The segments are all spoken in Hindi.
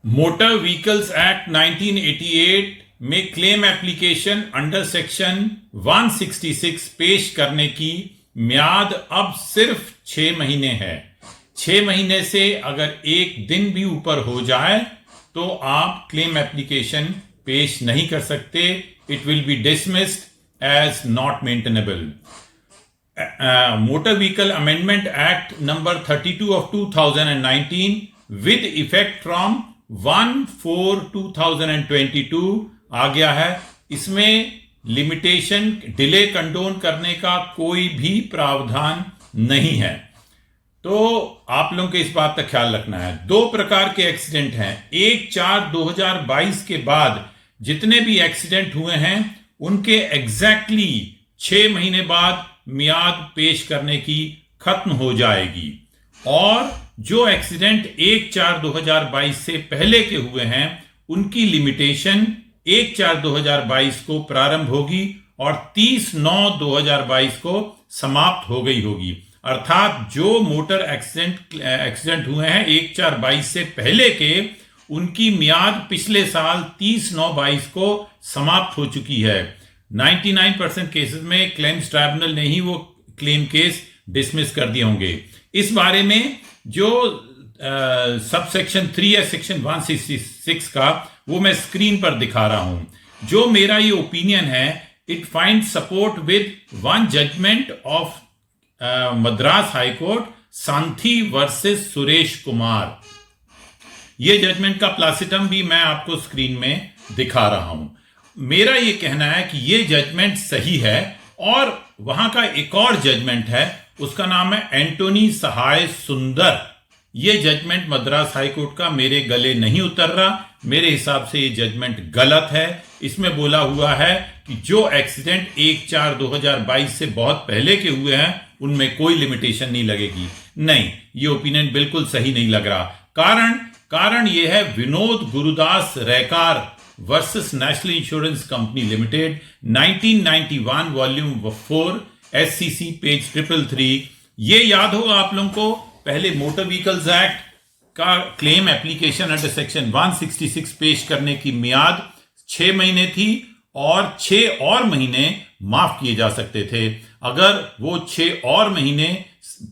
मोटर व्हीकल्स एक्ट 1988 में क्लेम एप्लीकेशन अंडर सेक्शन 166 पेश करने की म्याद अब सिर्फ 6 महीने है। 6 महीने से अगर एक दिन भी ऊपर हो जाए तो आप क्लेम एप्लीकेशन पेश नहीं कर सकते। It will be dismissed as not maintainable. Motor vehicle amendment act number 32 of 2019 with effect from 1/4/2022 आ गया है। इसमें लिमिटेशन डिले कंडोन करने का कोई भी प्रावधान नहीं है। तो आप लोगों को इस बात का ख्याल रखना है। 2 प्रकार के एक्सीडेंट हैं। 1/4/2022 के बाद जितने भी एक्सीडेंट हुए हैं उनके एग्जैक्टली 6 महीने बाद मियाद पेश करने की खत्म हो जाएगी और जो एक्सीडेंट 1/4/2022 से पहले के हुए हैं उनकी लिमिटेशन 1/4/2022 को प्रारंभ होगी और 30/9/2022 को समाप्त हो गई होगी। अर्थात जो मोटर एक्सीडेंट हुए हैं 1/4/22 से पहले के, उनकी मियाद पिछले साल 30/9/22 को समाप्त हो चुकी है। 99% केसेस में क्लेम्स ट्राइब्यूनल ने ही वो क्लेम केस डिसमिस कर दिए होंगे। इस बारे में जो सब सेक्शन 3 है सेक्शन 166 का, वो मैं स्क्रीन पर दिखा रहा हूं। जो मेरा ये ओपिनियन है, it find support with one judgement of Madras high court, Santhi versus Suresh Kumar. ये जजमेंट का प्लासिटम भी मैं आपको स्क्रीन में दिखा रहा हूं। मेरा ये कहना है कि ये जजमेंट सही है। और वहां का एक और जजमेंट है, उसका नाम है एंटोनी सहाय सुंदर। ये जजमेंट मद्रास हाई कोर्ट का मेरे गले नहीं उतर रहा। मेरे हिसाब से ये जजमेंट गलत है। इसमें बोला हुआ है कि जो एक्सीडेंट 1/4/2022 से बहुत पहले के हुए हैं उनमें कोई लिमिटेशन नहीं लगेगी। नहीं, ये ओपिनियन बिल्कुल सही नहीं लग रहा। कारण यह है Vinod Gurudas Raikar versus national insurance company limited 1991 volume 4 SCC page 333। ये याद होगा आप लोगों को, पहले मोटर व्हीकल्स एक्ट का क्लेम एप्लीकेशन अंडर सेक्शन 166 पेश करने की मियाद 6 महीने थी और 6 और महीने माफ किए जा सकते थे। अगर वो 6 और महीने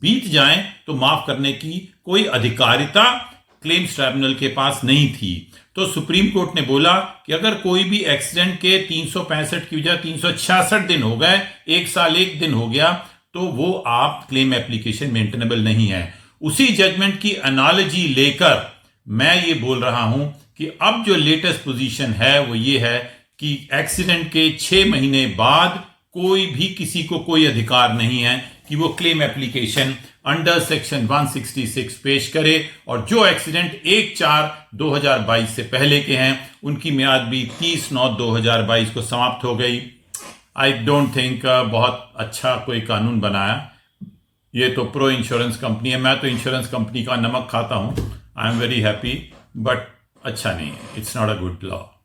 बीत जाएं तो माफ करने की कोई अधिकारिता क्लेम्स ट्राइब्यूनल के पास नहीं थी। तो सुप्रीम कोर्ट ने बोला कि अगर कोई भी एक्सीडेंट के 365 की वजह 366 दिन हो गए, 1 साल 1 दिन हो गया, तो वो आप क्लेम एप्लीकेशन मेंटेनेबल नहीं है। उसी जजमेंट की एनालॉजी लेकर मैं ये बोल रहा हूं कि अब जो लेटेस्ट पोजीशन है वो ये है कि एक्सीडेंट के 6 महीने बाद कोई भी किसी को कोई अधिकार नहीं है कि वो क्लेम एप्लीकेशन अंडर सेक्शन 166 पेश करे। और जो एक्सीडेंट 1/4/2022 से पहले के हैं उनकी मियाद भी 30/9/2022 को समाप्त हो गई। आई डोंट थिंक बहुत अच्छा कोई कानून बनाया। ये तो प्रो इंश्योरेंस कंपनी है। मैं तो इंश्योरेंस कंपनी का नमक खाता हूं। I am very happy, but अच्छा नहीं है। It's not a good law.